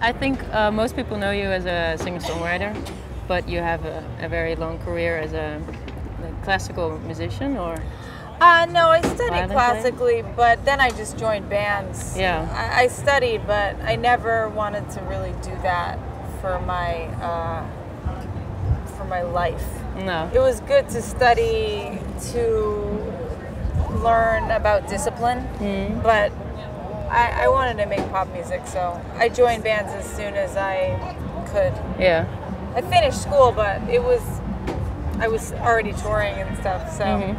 I think most people know you as a singer-songwriter, but you have a very long career as a classical musician, or? No, I studied classically, but then I just joined bands. Yeah. I studied, but I never wanted to really do that for my life. No. It was good to study, to learn about discipline, but I wanted to make pop music, so I joined bands as soon as I could. Yeah. I finished school, but I was already touring and stuff, so.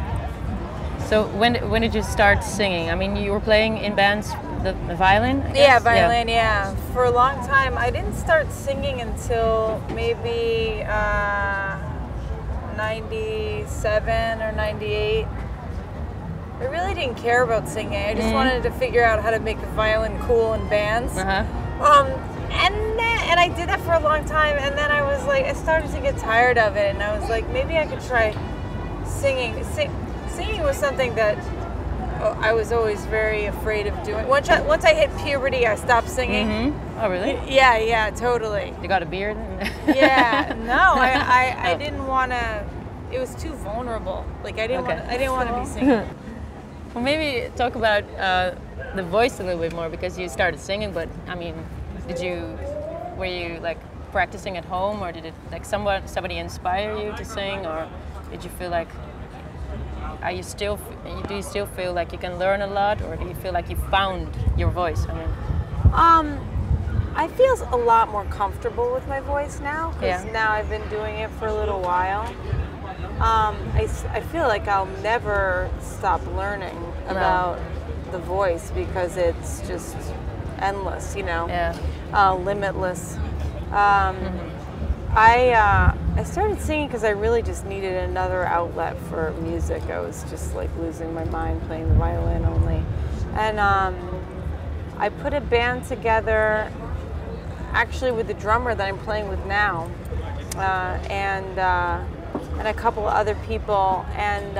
So when did you start singing? I mean, you were playing in bands, the violin? I guess? Yeah, violin, yeah. For a long time. I didn't start singing until maybe 97 or 98. I really didn't care about singing. I just wanted to figure out how to make the violin cool in bands. And I did that for a long time, and then I was like, I started to get tired of it, and I was like, maybe I could try singing. Singing was something that I was always very afraid of doing. Once I hit puberty, I stopped singing. Oh, really? Yeah, totally. You got a beard? Yeah, no, I didn't want to. It was too vulnerable. Like I didn't want to be singing. Well, maybe talk about the voice a little bit more, because you started singing. But I mean, were you like practicing at home, or did it like somebody inspire you to sing, or did you feel like? Do you still feel like you can learn a lot, or do you feel like you found your voice? I mean, I feel a lot more comfortable with my voice now, because now I've been doing it for a little while. I feel like I'll never stop learning about the voice, because it's just endless, you know, limitless. I started singing because I really just needed another outlet for music. I was just like losing my mind playing the violin only. And I put a band together actually with the drummer that I'm playing with now, and a couple of other people, and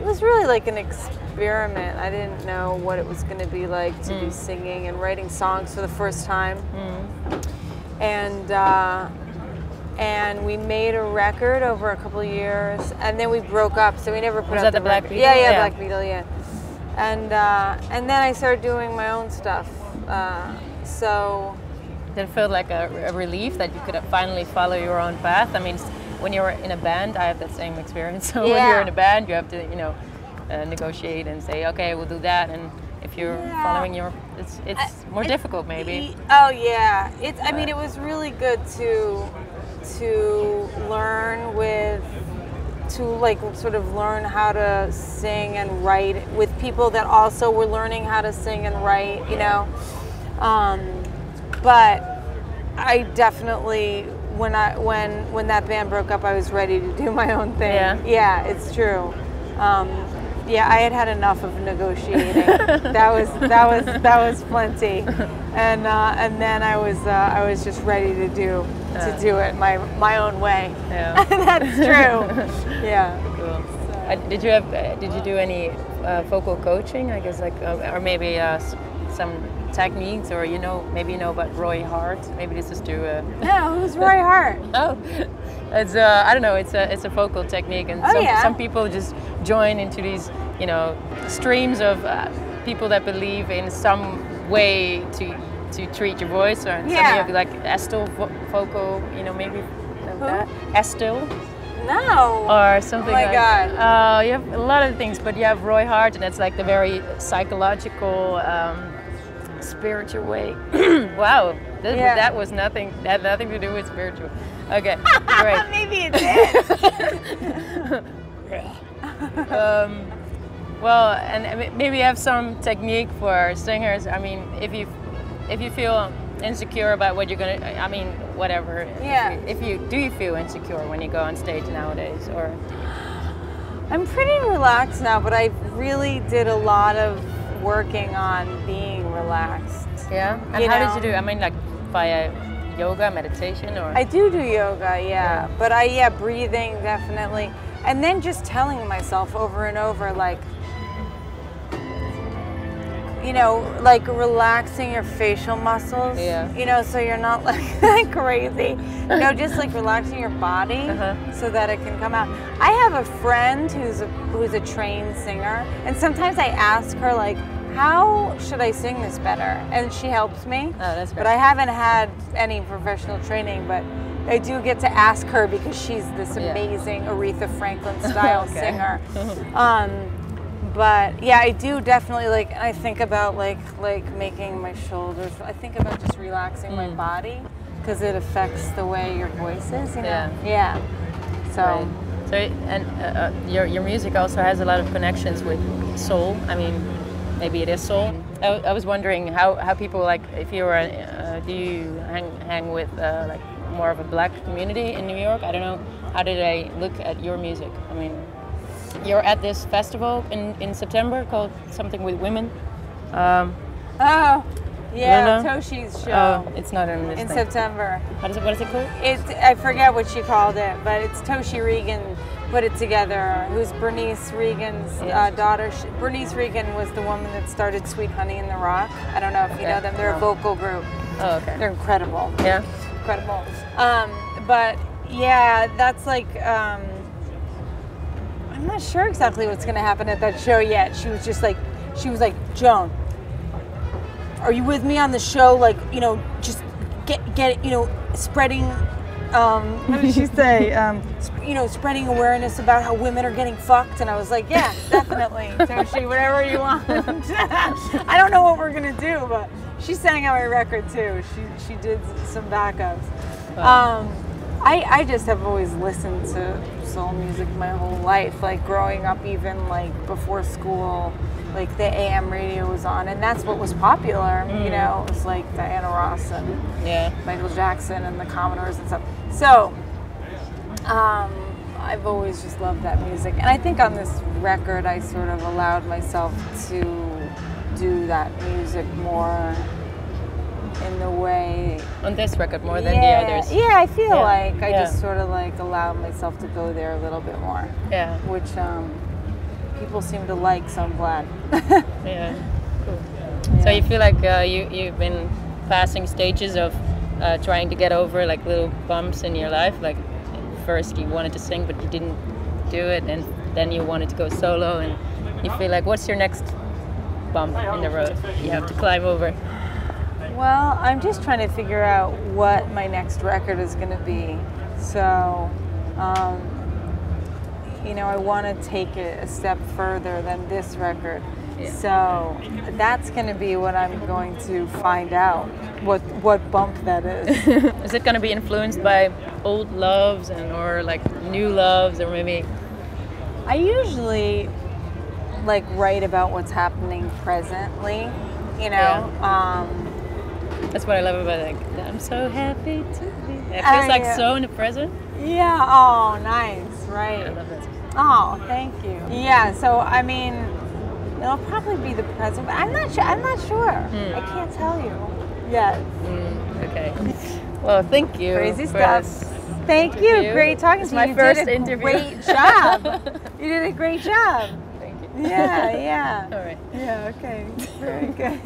it was really like an experiment. I didn't know what it was going to be like to be singing and writing songs for the first time. And we made a record over a couple of years, and then we broke up, so we never put out the Black record. Beetle? Yeah, Black Beetle, yeah. And then I started doing my own stuff. So did it feel like a relief that you could finally follow your own path? I mean, when you're in a band, I have that same experience. So when you're in a band, you have to, negotiate and say, okay, we'll do that. And if you're following it's more difficult, maybe. Oh yeah, I mean, it was really good to learn sort of learn how to sing and write with people that also were learning how to sing and write, you know. But I definitely, when that band broke up, I was ready to do my own thing. Yeah, it's true. I had enough of negotiating. that was plenty, and then I was just ready to do it my own way. Yeah, that's true. Yeah. Cool. So. Did you do any vocal coaching? I guess or maybe some techniques, or maybe you know about Roy Hart. Maybe this is too. No, who's Roy Hart? Oh, it's I don't know. It's a vocal technique, and some people just join into these streams of people that believe in some way to treat your voice, or some you have like Estel vocal, maybe that Estel. No. Or something. Oh my God. You have a lot of things, but you have Roy Hart, and it's like the very psychological, spiritual way. Wow, that was nothing. That had nothing to do with spiritual. Okay, great. Maybe it did. Well, and maybe you have some technique for singers. I mean, if you feel insecure about what you're gonna, I mean, whatever. Yeah. Do you feel insecure when you go on stage nowadays, or? I'm pretty relaxed now, but I really did a lot of working on being relaxed. Yeah. And how did you do? I mean, like via yoga, meditation, or? I do yoga, yeah. But breathing definitely, and then just telling myself over and over, like, you know, like relaxing your facial muscles. Yeah. You know, so you're not like crazy. You know, just like relaxing your body so that it can come out. I have a friend who's a trained singer, and sometimes I ask her like, how should I sing this better? And she helps me. Oh, that's great. But I haven't had any professional training, but I do get to ask her because she's this amazing Aretha Franklin style singer. But yeah, I do definitely like. I think about like making my shoulders. I think about just relaxing my body because it affects the way your voice is. You know? Yeah. So. Right. So and your music also has a lot of connections with soul. I mean, maybe it is soul. I was wondering how people like if you were do you hang with like more of a black community in New York? I don't know. How did they look at your music? I mean. You're at this festival in September called something with women. Oh, yeah, Toshi's show. Oh, it's not in this in thing. September. What is it called? I forget what she called it, but it's Toshi Regan put it together. Who's Bernice Regan's daughter? Bernice Regan was the woman that started Sweet Honey in the Rock. I don't know if you know them. They're a vocal group. Oh, okay. They're incredible. Yeah. Incredible. But yeah, that's like. I'm not sure exactly what's going to happen at that show yet. She was like, Joan, are you with me on the show? Like, you know, just get you know, spreading, what did she say? You know, spreading awareness about how women are getting fucked. And I was like, yeah, definitely. Toshi, whatever you want. I don't know what we're going to do, but she sang on my record too. She did some backups. Wow. I just have always listened to soul music my whole life, like growing up, even like before school, like the AM radio was on, and that's what was popular. You know, it was like Diana Ross and Michael Jackson and the Commodores and stuff. So I've always just loved that music, and I think on this record I sort of allowed myself to do that music more in the way on this record more than the others. Yeah, I feel like I just sort of like allowed myself to go there a little bit more. Yeah. Which people seem to like, so I'm glad. Yeah. Cool. Yeah. So you feel like you've been passing stages of trying to get over like little bumps in your life. Like first you wanted to sing but you didn't do it, and then you wanted to go solo, and you feel like what's your next bump in the road you have to climb over? Well, I'm just trying to figure out what my next record is going to be. So, you know, I want to take it a step further than this record. Yeah. So that's going to be what I'm going to find out, what bump that is. Is it going to be influenced by old loves or like new loves, or maybe? I usually like write about what's happening presently, you know. Yeah. That's what I love about it. Like, I'm so happy to be. It feels like so in the present. Yeah. Oh, nice. Right. I love that. Oh, thank you. Yeah. So I mean, it'll probably be the present, but I'm not sure. I can't tell you yet. Okay. Well, thank you. Crazy stuff. Thank you. Great talking to you. My first interview. Great job. You did a great job. Thank you. Yeah. All right. Yeah. Okay. Very good.